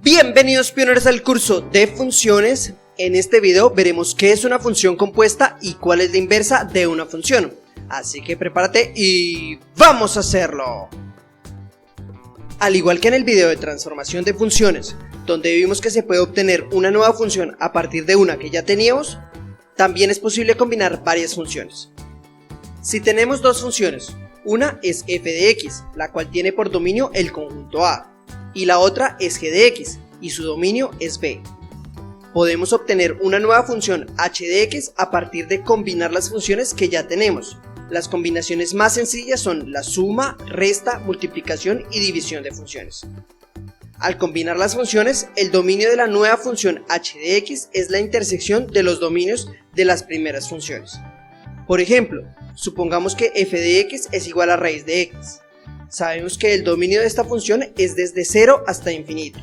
Bienvenidos pioneros al curso de funciones. En este video veremos qué es una función compuesta y cuál es la inversa de una función. Así que prepárate y ¡vamos a hacerlo! Al igual que en el video de transformación de funciones, donde vimos que se puede obtener una nueva función a partir de una que ya teníamos, también es posible combinar varias funciones. Si tenemos dos funciones, una es f de x, la cual tiene por dominio el conjunto A, y la otra es g de x, y su dominio es B. Podemos obtener una nueva función h de x a partir de combinar las funciones que ya tenemos. Las combinaciones más sencillas son la suma, resta, multiplicación y división de funciones. Al combinar las funciones, el dominio de la nueva función h de x es la intersección de los dominios de las primeras funciones. Por ejemplo, supongamos que f de x es igual a raíz de x. Sabemos que el dominio de esta función es desde 0 hasta infinito.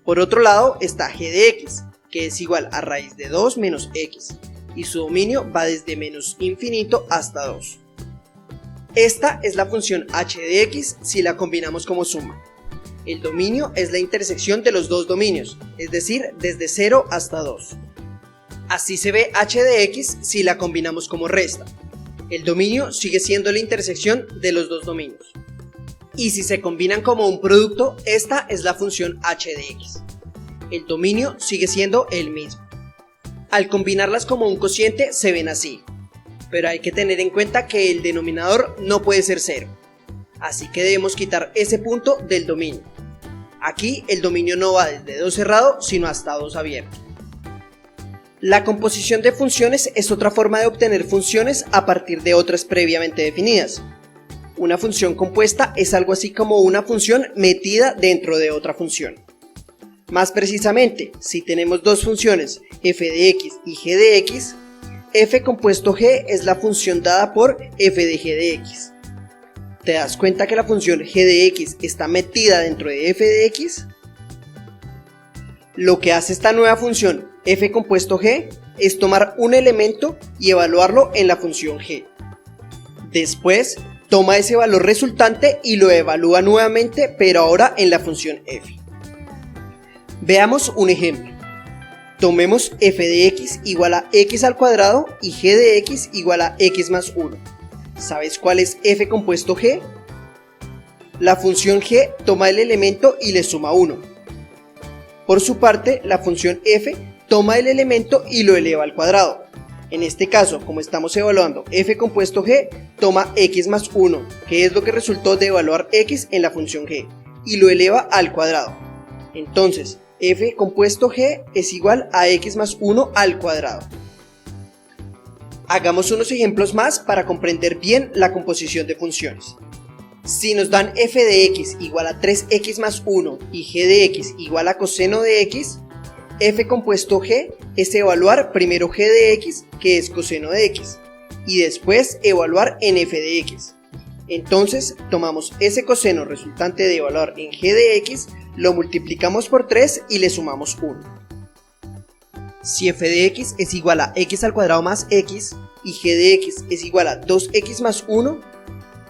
Por otro lado está g de x, que es igual a raíz de 2 menos x, y su dominio va desde menos infinito hasta 2. Esta es la función h de x si la combinamos como suma. El dominio es la intersección de los dos dominios, es decir, desde 0 hasta 2. Así se ve h de x si la combinamos como resta. El dominio sigue siendo la intersección de los dos dominios. Y si se combinan como un producto, esta es la función h de x. El dominio sigue siendo el mismo. Al combinarlas como un cociente se ven así, pero hay que tener en cuenta que el denominador no puede ser 0. Así que debemos quitar ese punto del dominio. Aquí el dominio no va desde 2 cerrado, sino hasta 2 abierto. La composición de funciones es otra forma de obtener funciones a partir de otras previamente definidas. Una función compuesta es algo así como una función metida dentro de otra función. Más precisamente, si tenemos dos funciones f de x y g de x, f compuesto g es la función dada por f de g de x. ¿Te das cuenta que la función g de x está metida dentro de f de x? Lo que hace esta nueva función f compuesto g es tomar un elemento y evaluarlo en la función g. Después, toma ese valor resultante y lo evalúa nuevamente, pero ahora en la función f. Veamos un ejemplo. Tomemos f de x igual a x al cuadrado y g de x igual a x más 1. ¿Sabes cuál es f compuesto g? La función g toma el elemento y le suma 1. Por su parte, la función f toma el elemento y lo eleva al cuadrado. En este caso, como estamos evaluando f compuesto g, toma x más 1, que es lo que resultó de evaluar x en la función g, y lo eleva al cuadrado. Entonces, f compuesto g es igual a x más 1 al cuadrado. Hagamos unos ejemplos más para comprender bien la composición de funciones. Si nos dan f de x igual a 3x más 1 y g de x igual a coseno de x, f compuesto g es evaluar primero g de x, que es coseno de x, y después evaluar en f de x. Entonces tomamos ese coseno resultante de evaluar en g de x, lo multiplicamos por 3 y le sumamos 1. Si f de x es igual a x al cuadrado más x y g de x es igual a 2x más 1,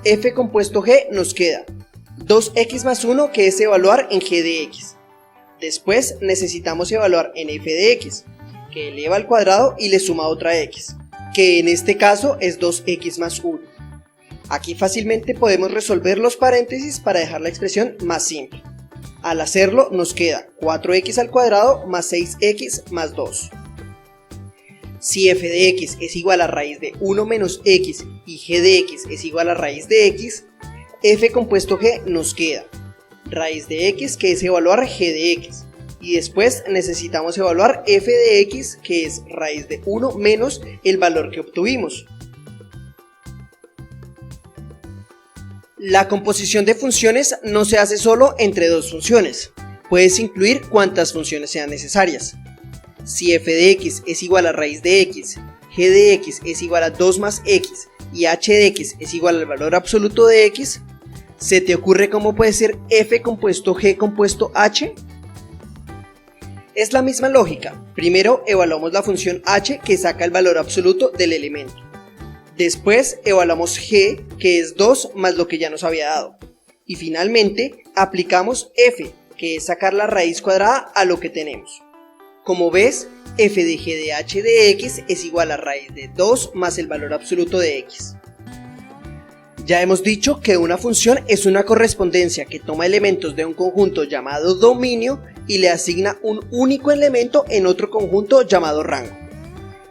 f compuesto g nos queda 2x más 1, que es evaluar en g de x. Después necesitamos evaluar en f de x, que eleva al cuadrado y le suma otra x, que en este caso es 2x más 1. Aquí fácilmente podemos resolver los paréntesis para dejar la expresión más simple. Al hacerlo nos queda 4x al cuadrado más 6x más 2. Si f de x es igual a raíz de 1 menos x y g de x es igual a raíz de x, f compuesto g nos queda raíz de x, que es evaluar g de x, y después necesitamos evaluar f de x, que es raíz de 1 menos el valor que obtuvimos. La composición de funciones no se hace solo entre dos funciones, puedes incluir cuantas funciones sean necesarias. Si f de x es igual a raíz de x, g de x es igual a 2 más x y h de x es igual al valor absoluto de x, ¿se te ocurre cómo puede ser f compuesto g compuesto h? Es la misma lógica. Primero evaluamos la función h, que saca el valor absoluto del elemento. Después evaluamos g, que es 2 más lo que ya nos había dado. Y finalmente aplicamos f, que es sacar la raíz cuadrada a lo que tenemos. Como ves, f de g de h de x es igual a raíz de 2 más el valor absoluto de x. Ya hemos dicho que una función es una correspondencia que toma elementos de un conjunto llamado dominio y le asigna un único elemento en otro conjunto llamado rango.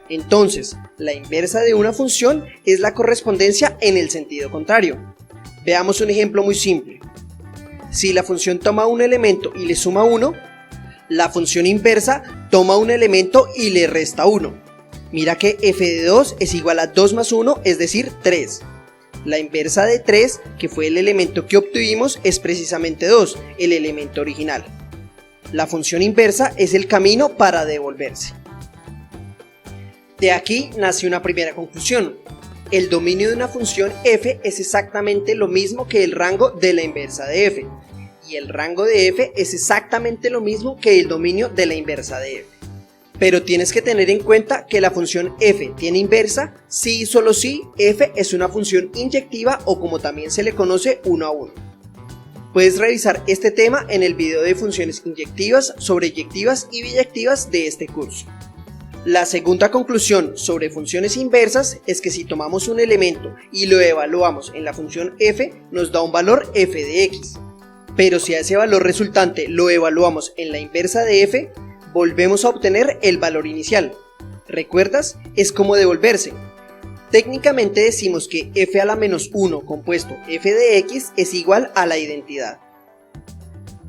Entonces, la inversa de una función es la correspondencia en el sentido contrario. Veamos un ejemplo muy simple. Si la función toma un elemento y le suma 1, la función inversa toma un elemento y le resta 1. Mira que f de 2 es igual a 2 más 1, es decir, 3. La inversa de 3, que fue el elemento que obtuvimos, es precisamente 2, el elemento original. La función inversa es el camino para devolverse. De aquí nace una primera conclusión. El dominio de una función f es exactamente lo mismo que el rango de la inversa de f. Y el rango de f es exactamente lo mismo que el dominio de la inversa de f. Pero tienes que tener en cuenta que la función f tiene inversa si y solo si f es una función inyectiva o como también se le conoce 1 a 1. Puedes revisar este tema en el video de funciones inyectivas, sobreyectivas y biyectivas de este curso. La segunda conclusión sobre funciones inversas es que si tomamos un elemento y lo evaluamos en la función f, nos da un valor f de x. Pero si a ese valor resultante lo evaluamos en la inversa de f, volvemos a obtener el valor inicial. ¿Recuerdas? Es como devolverse. Técnicamente decimos que f a la menos 1 compuesto f de x es igual a la identidad.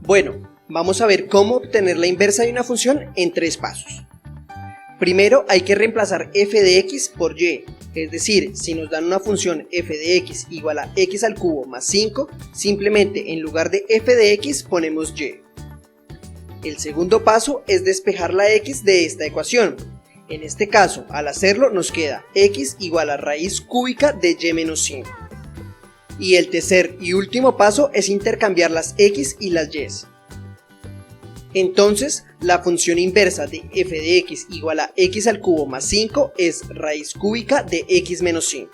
Bueno, vamos a ver cómo obtener la inversa de una función en 3 pasos. Primero hay que reemplazar f de x por y, es decir, si nos dan una función f de x igual a x al cubo más 5, simplemente en lugar de f de x ponemos y. El segundo paso es despejar la x de esta ecuación. En este caso, al hacerlo nos queda x igual a raíz cúbica de y menos 5. Y el tercer y último paso es intercambiar las x y las y. Entonces, la función inversa de f de x igual a x al cubo más 5 es raíz cúbica de x menos 5.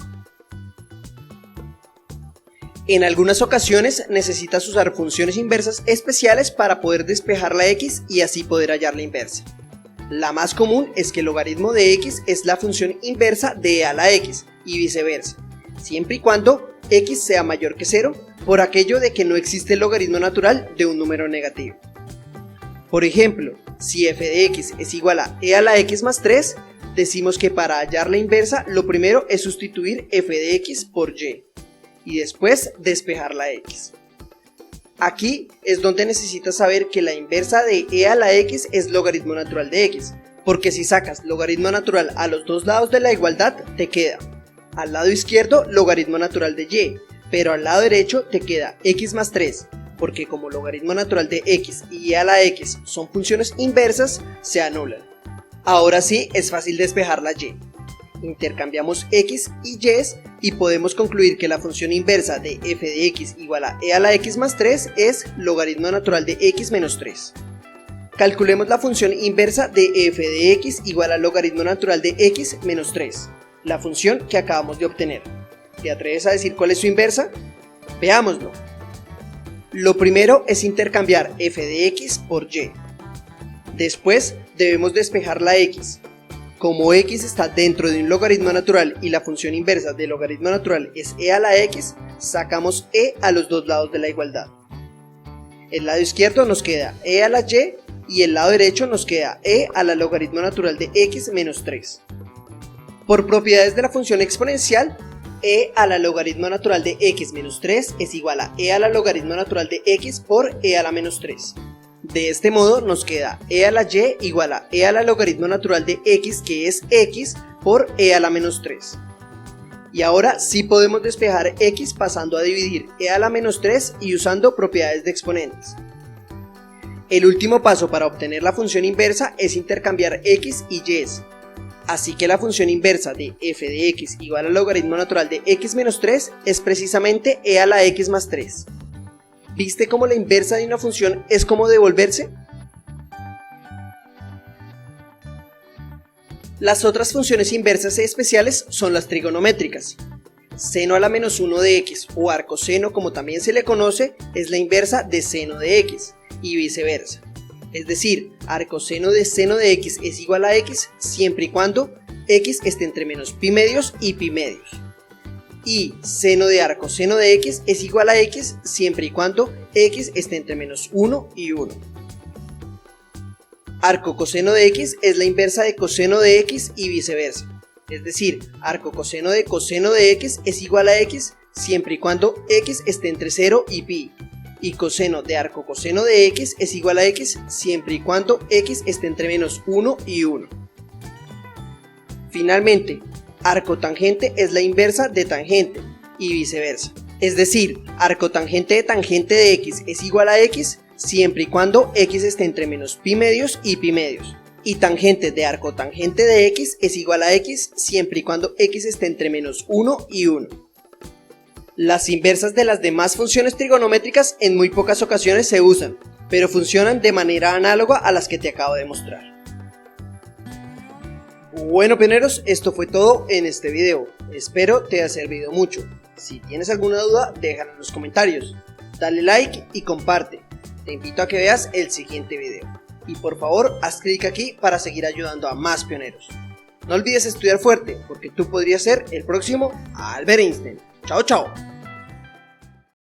En algunas ocasiones necesitas usar funciones inversas especiales para poder despejar la x y así poder hallar la inversa. La más común es que el logaritmo de x es la función inversa de e a la x y viceversa, siempre y cuando x sea mayor que 0 por aquello de que no existe el logaritmo natural de un número negativo. Por ejemplo, si f de x es igual a e a la x más 3, decimos que para hallar la inversa lo primero es sustituir f de x por y después despejar la x. Aquí es donde necesitas saber que la inversa de e a la x es logaritmo natural de x, porque si sacas logaritmo natural a los dos lados de la igualdad te queda al lado izquierdo logaritmo natural de y, pero al lado derecho te queda x más 3, porque como logaritmo natural de x y e a la x son funciones inversas, se anulan. Ahora sí es fácil despejar la y. Intercambiamos x y y podemos concluir que la función inversa de f de x igual a e a la x más 3 es logaritmo natural de x menos 3. Calculemos la función inversa de f de x igual a logaritmo natural de x menos 3, la función que acabamos de obtener. ¿Te atreves a decir cuál es su inversa? Veámoslo. Lo primero es intercambiar f de x por y. Después debemos despejar la x. Como x está dentro de un logaritmo natural y la función inversa del logaritmo natural es e a la x, sacamos e a los dos lados de la igualdad. El lado izquierdo nos queda e a la y el lado derecho nos queda e a la logaritmo natural de x menos 3. Por propiedades de la función exponencial, e a la logaritmo natural de x menos 3 es igual a e a la logaritmo natural de x por e a la menos 3. De este modo nos queda e a la y igual a e a la logaritmo natural de x, que es x, por e a la menos 3. Y ahora sí podemos despejar x pasando a dividir e a la menos 3 y usando propiedades de exponentes. El último paso para obtener la función inversa es intercambiar x y y. Así que la función inversa de f de x igual al logaritmo natural de x menos 3 es precisamente e a la x más 3. ¿Viste cómo la inversa de una función es como devolverse? Las otras funciones inversas especiales son las trigonométricas. Seno a la menos 1 de x o arcoseno, como también se le conoce, es la inversa de seno de x. y viceversa. Es decir, arcoseno de seno de x es igual a x siempre y cuando x esté entre menos pi medios y pi medios. Y seno de arcoseno de x es igual a x siempre y cuando x esté entre menos 1 y 1. Arcocoseno de x es la inversa de coseno de x y viceversa. Es decir, arcocoseno de coseno de x es igual a x siempre y cuando x esté entre 0 y pi. Y coseno de arcocoseno de x es igual a x siempre y cuando x esté entre menos 1 y 1. Finalmente, arcotangente es la inversa de tangente y viceversa. Es decir, arcotangente de tangente de x es igual a x siempre y cuando x esté entre menos pi medios y pi medios. Y tangente de arcotangente de x es igual a x siempre y cuando x esté entre menos 1 y 1. Las inversas de las demás funciones trigonométricas en muy pocas ocasiones se usan, pero funcionan de manera análoga a las que te acabo de mostrar. Bueno, pioneros, esto fue todo en este video. Espero te haya servido mucho. Si tienes alguna duda, déjala en los comentarios. Dale like y comparte. Te invito a que veas el siguiente video. Y por favor, haz clic aquí para seguir ayudando a más pioneros. No olvides estudiar fuerte, porque tú podrías ser el próximo Albert Einstein. Chao, chao.